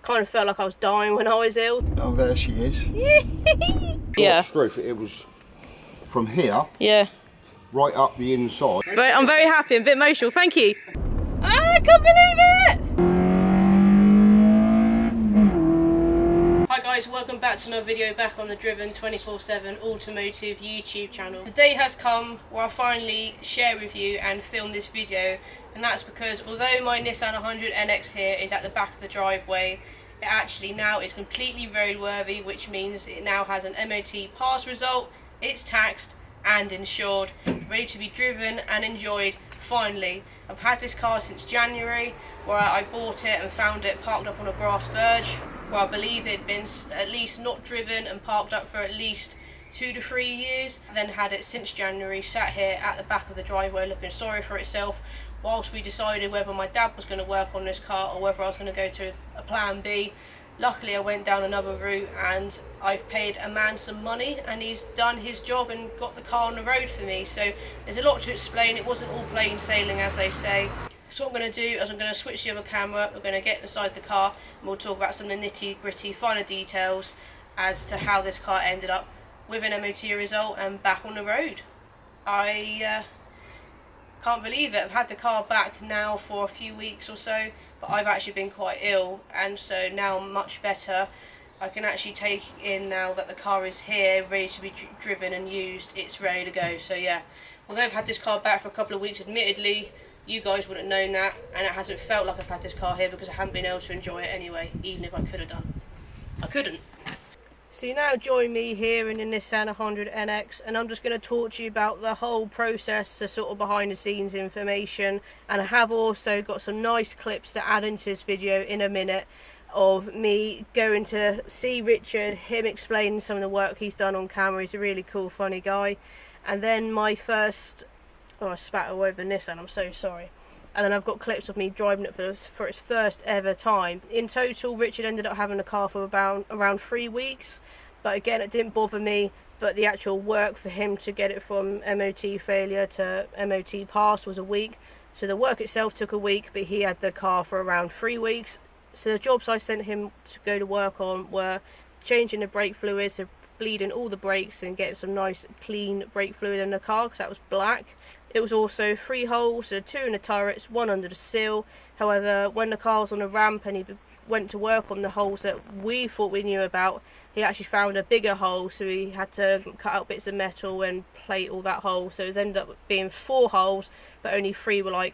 kind of felt like I was dying when I was ill. Oh, there she is. Yeah. Truth, it was from here. Yeah. Right up the inside. But I'm very happy, I'm a bit emotional, thank you. I can't believe it! Hi guys, welcome back to another video back on the Driven 24/7 Automotive YouTube channel. The day has come where I finally share with you and film this video, and that's because although my Nissan 100nx here is at the back of the driveway, it actually now is completely roadworthy, which means it now has an MOT pass result, it's taxed and insured, ready to be driven and enjoyed finally. I've had this car since January, where I bought it and found it parked up on a grass verge, where I believe it had been at least not driven and parked up for at least 2 to 3 years. I then had it since January, sat here at the back of the driveway looking sorry for itself, whilst we decided whether my dad was going to work on this car or whether I was going to go to a plan B. Luckily I went down another route and I've paid a man some money and he's done his job and got the car on the road for me. So there's a lot to explain, it wasn't all plain sailing as they say. So what I'm going to do is I'm going to switch the other camera, we're going to get inside the car and we'll talk about some of the nitty gritty finer details as to how this car ended up with an MOT result and back on the road. I can't believe it. I've had the car back now for a few weeks or so, but I've actually been quite ill, and so now I'm much better. I can actually take in now that the car is here, ready to be driven and used, it's ready to go. So yeah, although I've had this car back for a couple of weeks, admittedly, you guys wouldn't have known that, and it hasn't felt like I've had this car here because I haven't been able to enjoy it anyway, even if I could have done. I couldn't. So you now join me here in the Nissan 100nx, and I'm just going to talk to you about the whole process, the sort of behind the scenes information, and I have also got some nice clips to add into this video in a minute of me going to see Richard, him explaining some of the work he's done on camera. He's a really cool, funny guy. And then my first, oh I spat all over the Nissan, I'm so sorry. And then I've got clips of me driving it for its first ever time. In total, Richard ended up having the car for around 3 weeks, but again, it didn't bother me. But the actual work for him to get it from MOT failure to MOT pass was a week. So the work itself took a week, but he had the car for around 3 weeks. So the jobs I sent him to go to work on were changing the brake fluids, so bleeding all the brakes and getting some nice clean brake fluid in the car because that was black. It was also 3 holes, so 2 in the turrets, 1 under the sill. However, when the car was on a ramp and he went to work on the holes that we thought we knew about, he actually found a bigger hole, so he had to cut out bits of metal and plate all that hole. So it ended up being 4 holes, but only 3 were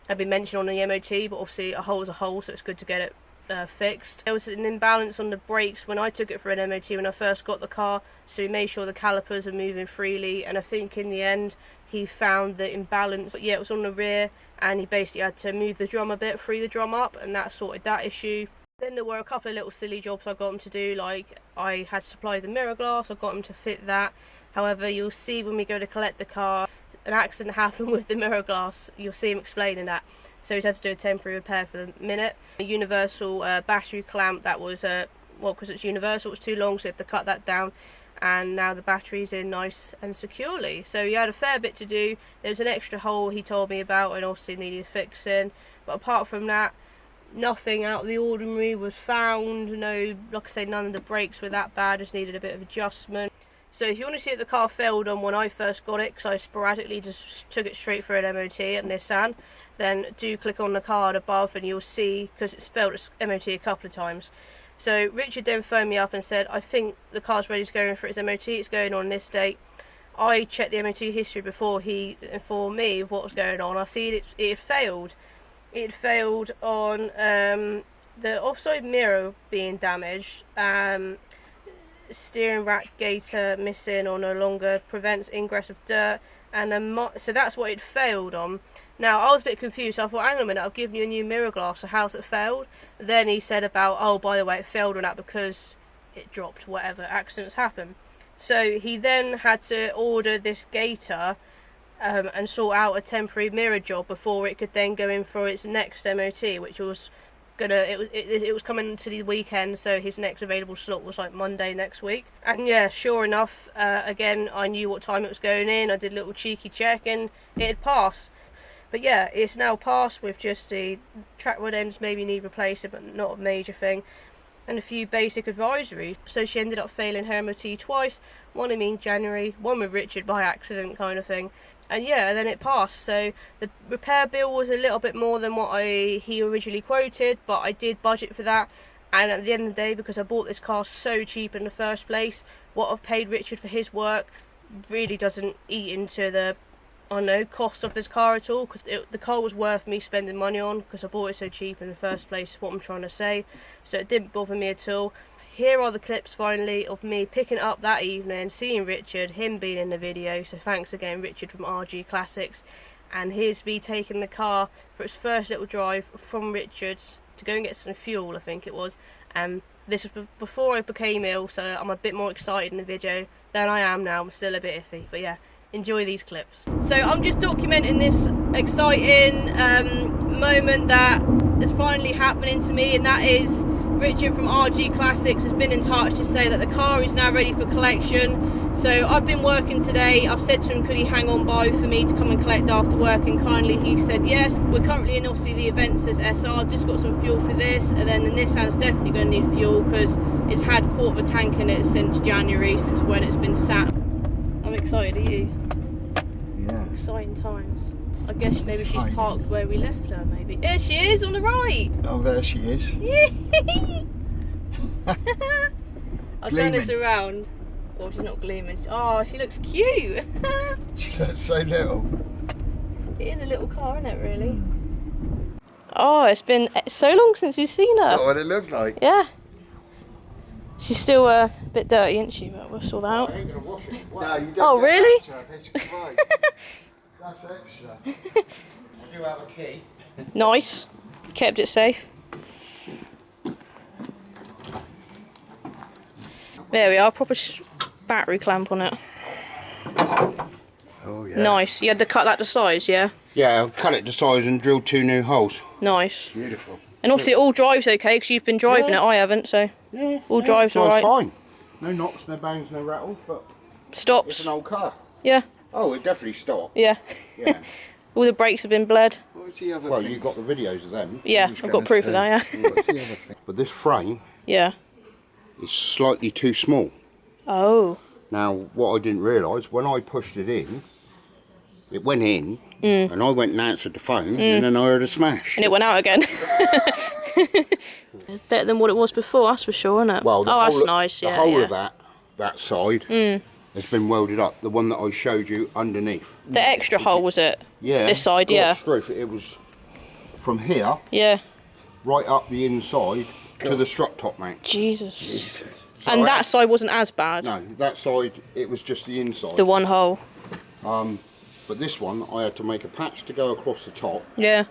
had been mentioned on the MOT, but obviously a hole is a hole, so it's good to get it fixed. There was an imbalance on the brakes when I took it for an MOT when I first got the car, so we made sure the calipers were moving freely, and I think in the end he found the imbalance. But yeah, it was on the rear, and he basically had to move the drum a bit, free the drum up, and that sorted that issue. Then there were a couple of little silly jobs I got him to do, like I had supplied the mirror glass, I got him to fit that. However, you'll see when we go to collect the car, an accident happened with the mirror glass. You'll see him explaining that. So he's had to do a temporary repair for the minute. A universal battery clamp that was, well, because it's universal, it was too long, so he had to cut that down. And now the battery's in nice and securely. So he had a fair bit to do. There was an extra hole he told me about and obviously needed fixing. But apart from that, nothing out of the ordinary was found. No, like I say, none of the brakes were that bad, just needed a bit of adjustment. So if you want to see what the car failed on when I first got it, because I sporadically just took it straight for an MOT at Nissan, then do click on the card above and you'll see, because it's failed its MOT a couple of times. So Richard then phoned me up and said, I think the car's ready to go in for its MOT, it's going on this date. I checked the MOT history before he informed me of what was going on. I see it had failed. It had failed on the offside mirror being damaged, steering rack gaiter missing or no longer prevents ingress of dirt, and so that's what it failed on. Now I was a bit confused, so I thought, hang on a minute, I've given you a new mirror glass, so how's it failed? Then he said about, oh by the way, it failed on that because it dropped, whatever, accidents happen. So he then had to order this gaiter and sort out a temporary mirror job before it could then go in for its next MOT, which was it was coming to the weekend, so his next available slot was like Monday next week. And yeah, sure enough, again I knew what time it was going in. I did a little cheeky check and it had passed. But yeah, it's now passed with just the track rod ends maybe need replacing, but not a major thing. and a few basic advisories. So she ended up failing her MOT twice, one in me in January, one with Richard by accident kind of thing. And yeah, then it passed. So the repair bill was a little bit more than what he originally quoted, but I did budget for that. And at the end of the day, because I bought this car so cheap in the first place, what I've paid Richard for his work really doesn't eat into the, I don't know, cost of his car at all, because the car was worth me spending money on because I bought it so cheap in the first place, is what I'm trying to say. So it didn't bother me at all. Here are the clips finally of me picking it up that evening, seeing Richard, him being in the video, so thanks again Richard from R.G Classics. And here's me taking the car for its first little drive from Richard's to go and get some fuel, I think it was. This was before I became ill, so I'm a bit more excited in the video than I am now. I'm still a bit iffy, but yeah, enjoy these clips. So I'm just documenting this exciting moment that is finally happening to me, and that is Richard from R.G Classics has been in touch to say that the car is now ready for collection. So I've been working today. I've said to him, could he hang on by for me to come and collect after work, and kindly he said yes. We're currently in obviously the Aventus SR. I've just got some fuel for this, and then the Nissan's definitely going to need fuel because it's had a quarter of a tank in it since January, since when it's been sat. I'm excited, are you? Yeah. Exciting times. I guess maybe she's parked where we left her, maybe. There she is, on the right! Oh, there she is. I'll turn this around. Oh, she's not gleaming. Oh, she looks cute! She looks so little. It is a little car, isn't it, really? Oh, it's been so long since you've seen her. What it looked like. Yeah. She's still a bit dirty, isn't she? But we'll sort that out. I ain't going to wash it. No, you don't. Oh, really? That's extra. I do have a key. Nice. Kept it safe. There we are, proper battery clamp on it. Oh yeah. Nice. You had to cut that to size, yeah? Yeah, I cut it to size and drilled 2 new holes. Nice. Beautiful. And also it all drives okay, because you've been driving it, I haven't, so yeah, all drives alright. Fine. No knocks, no bangs, no rattles, but Stops. it's an old car. Yeah. Oh, it definitely stopped. Yeah. Yeah. All the brakes have been bled. What's the other Well, thing? you got the videos of them. Yeah, I've got proof of that, yeah. What's the other thing? But this frame Yeah. is slightly too small. Oh. Now, what I didn't realise, when I pushed it in, it went in, and I went and answered the phone, and then I heard a smash. And it went out again. Better than what it was before, that's for sure, isn't it? Well, oh, that's nice, yeah. The whole yeah. of that side has been welded up. The one that I showed you underneath. The extra hole, was it? Yeah. This side, yeah. Straight. It was from here, Yeah. right up the inside to the strut top mount. Jesus. And that side wasn't as bad? No, that side, it was just the inside. The one hole? But this one, I had to make a patch to go across the top. Yeah.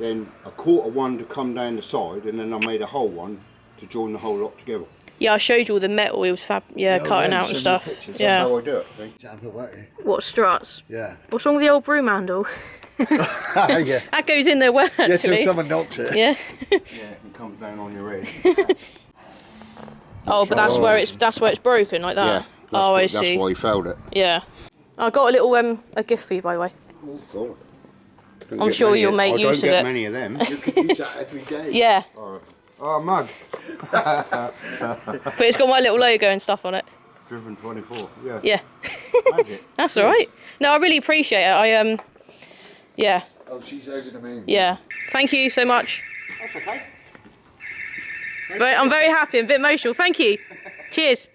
Then a quarter one to come down the side, and then I made a whole one to join the whole lot together. Yeah, I showed you all the metal he was cutting out and stuff. That's Yeah. how I do it, see? What, struts? Yeah. What's wrong with the old broom handle? Yeah. That goes in there well, actually. Yeah, till someone knocks it. Yeah. Yeah, it comes down on your head. Oh, but that's where it's broken, like that? Yeah. Oh, I That's see. why he failed it. Yeah. I got a little a gift for you, by the way. Oh, God. I'm sure you'll make use of I it. don't get many of them. You can use that every day. Yeah. Oh, mug. But it's got my little logo and stuff on it. Driven 24, yeah. Yeah. Magic. That's alright. No, I really appreciate it. Yeah. Oh, she's over the moon. Yeah. Thank you so much. That's okay. But I'm very happy, I'm a bit emotional. Thank you. Cheers.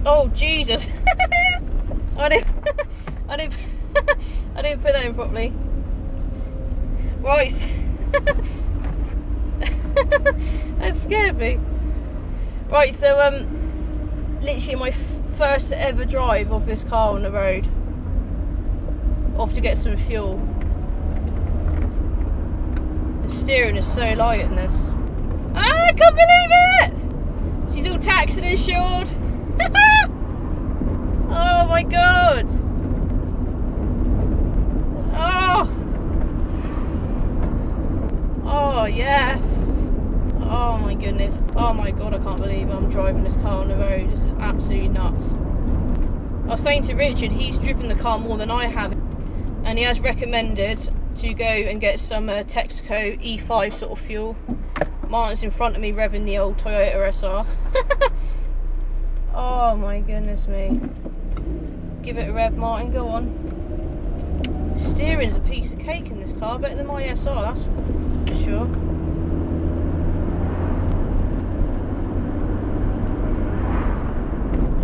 Oh, Jesus. I didn't put that in properly. Right. That scared me. Right, so literally my first ever drive of this car on the road. Off to get some fuel. The steering is so light in this. Ah, I can't believe it! She's all taxed and insured. Oh my god! Oh! Oh yes! Oh my goodness! Oh my god! I can't believe I'm driving this car on the road. This is absolutely nuts. I was saying to Richard, he's driven the car more than I have, and he has recommended to go and get some Texaco E5 sort of fuel. Martin's in front of me revving the old Toyota SR. Oh my goodness me. Give it a rev, Martin, go on. Steering's a piece of cake in this car, better than my SR, that's for sure.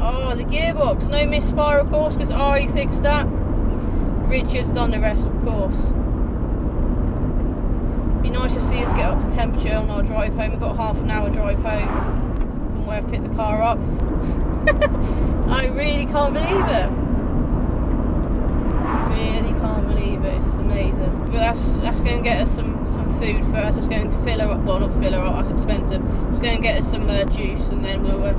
Oh, the gearbox, no misfire of course, because Ari fixed that. Richard's done the rest of course. Be nice to see us get up to temperature on our drive home. We've got half an hour drive home from where I've picked the car up. I really can't believe it. Really can't believe it. It's amazing. But let's go and get us some food first. Let's go and fill her up. Well, not fill her up, that's expensive. Let's go and get us some juice, and then we'll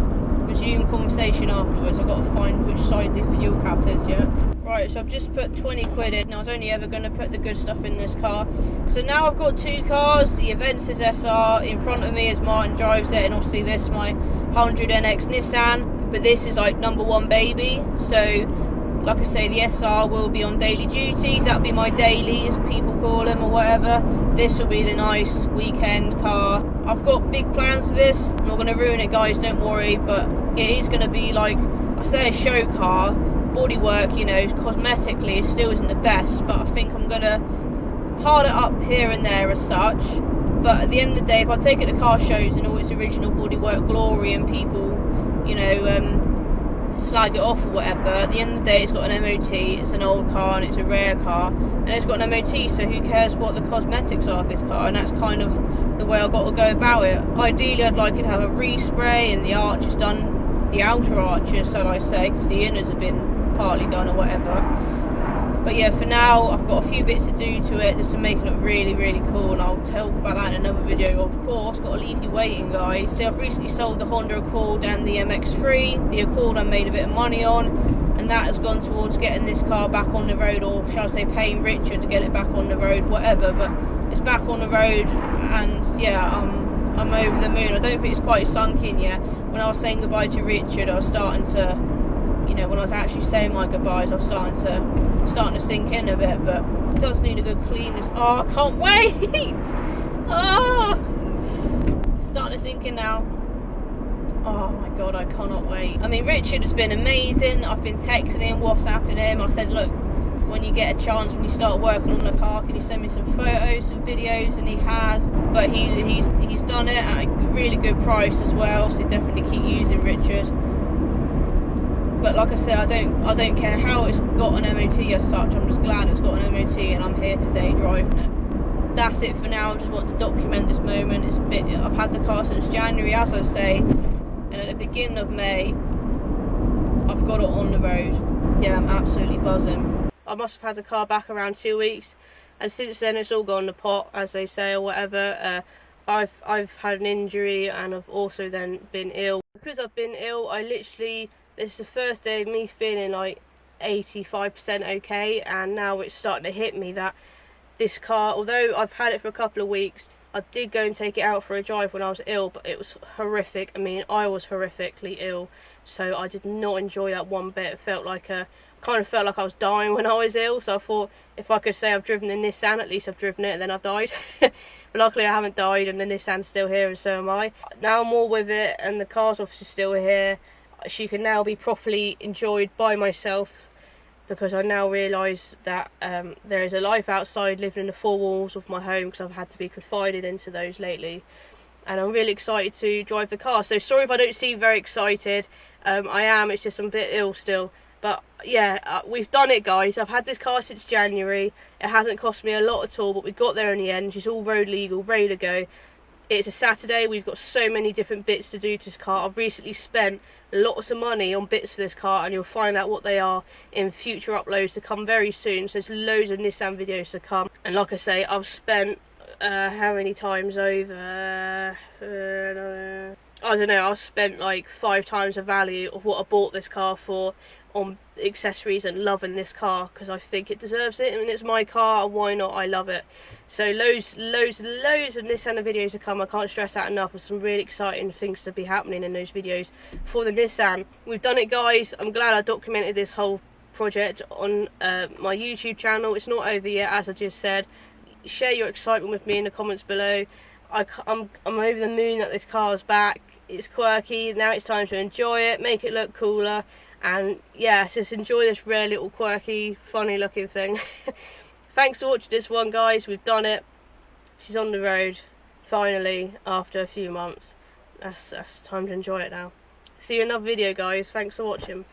resume conversation afterwards. I've got to find which side the fuel cap is yet. Right, so I've just put 20 quid in. I was only ever going to put the good stuff in this car. So now I've got two cars. The Avensis SR in front of me as Martin drives it, and obviously this my 100nx Nissan. But this is like number one baby. So, like I say, the SR will be on daily duties. That'll be my daily, as people call them, or whatever. This will be the nice weekend car. I've got big plans for this. I'm not going to ruin it, guys, don't worry. But it is going to be like, I say, a show car. Bodywork, you know, cosmetically it still isn't the best, but I think I'm gonna tart it up here and there as such. But at the end of the day, if I take it to car shows in all its original bodywork glory and people, you know, slag it off or whatever, at the end of the day it's got an MOT, it's an old car and it's a rare car, and it's got an MOT, so who cares what the cosmetics are of this car? And that's kind of the way I've got to go about it. Ideally I'd like it to have a respray and the arch is done, the outer arches, so I say, because the inners have been partly done or whatever. But yeah, for now I've got a few bits to do to it just to make it look really, really cool, and I'll talk about that in another video. Of course, got to leave you waiting, guys. So I've recently sold the Honda Accord and the MX-3. The Accord I made a bit of money on, and that has gone towards getting this car back on the road, or shall I say paying Richard to get it back on the road, whatever. But it's back on the road, and yeah, I'm over the moon. I don't think it's quite sunk in yet. When I was saying goodbye to Richard, I was starting to, you know, when I was actually saying my goodbyes, I was starting to sink in a bit, but it does need a good clean. Oh, I can't wait! Oh, starting to sink in now. Oh my god, I cannot wait. I mean, Richard has been amazing. I've been texting him, WhatsApping him. I said, look, when you get a chance, when you start working on the car, can you send me some photos, some videos? And he has. But he's done it at a really good price as well. So definitely keep using Richard. But like I said, I don't care how it's got an MOT as such. I'm just glad it's got an MOT, and I'm here today driving it. That's it for now. I just want to document this moment. I've had the car since January, as I say, and at the beginning of May, I've got it on the road. Yeah, I'm absolutely buzzing. I must have had the car back around 2 weeks, and since then it's all gone to pot, as they say, or whatever. I've had an injury, and I've also then been ill. Because I've been ill, this is the first day of me feeling like 85% okay, and now it's starting to hit me that this car, although I've had it for a couple of weeks, I did go and take it out for a drive when I was ill, but it was horrific. I mean, I was horrifically ill, so I did not enjoy that one bit. It felt like kind of felt like I was dying when I was ill, so I thought if I could say I've driven the Nissan, at least I've driven it and then I've died. But luckily I haven't died, and the Nissan's still here, and so am I. Now I'm all with it, and the car's obviously still here. She can now be properly enjoyed by myself, because I now realise that there is a life outside, living in the four walls of my home, because I've had to be confided into those lately, and I'm really excited to drive the car. So sorry if I don't seem very excited. I am, it's just I'm a bit ill still. But yeah, we've done it, guys. I've had this car since January. It hasn't cost me a lot at all, but we got there in the end. She's all road legal, ready to go. It's a Saturday. We've got so many different bits to do to this car. I've recently spent lots of money on bits for this car, and you'll find out what they are in future uploads to come very soon. So there's loads of Nissan videos to come. And like I say, I've spent how many times over? I don't know. I've spent like 5 times the value of what I bought this car for on accessories and loving this car, because I think it deserves it. I mean, it's my car, why not? I love it. So loads of Nissan videos to come. I can't stress that enough. There's some really exciting things to be happening in those videos for the Nissan. We've done it, guys. I'm glad I documented this whole project on my YouTube channel. It's not over yet, as I just said. Share your excitement with me in the comments below. I'm over the moon that this car is back. It's quirky, now it's time to enjoy it, make it look cooler, and yeah, just enjoy this rare little quirky, funny looking thing. Thanks for watching this one, guys. We've done it. She's on the road, finally, after a few months. That's time to enjoy it now. See you in another video, guys. Thanks for watching.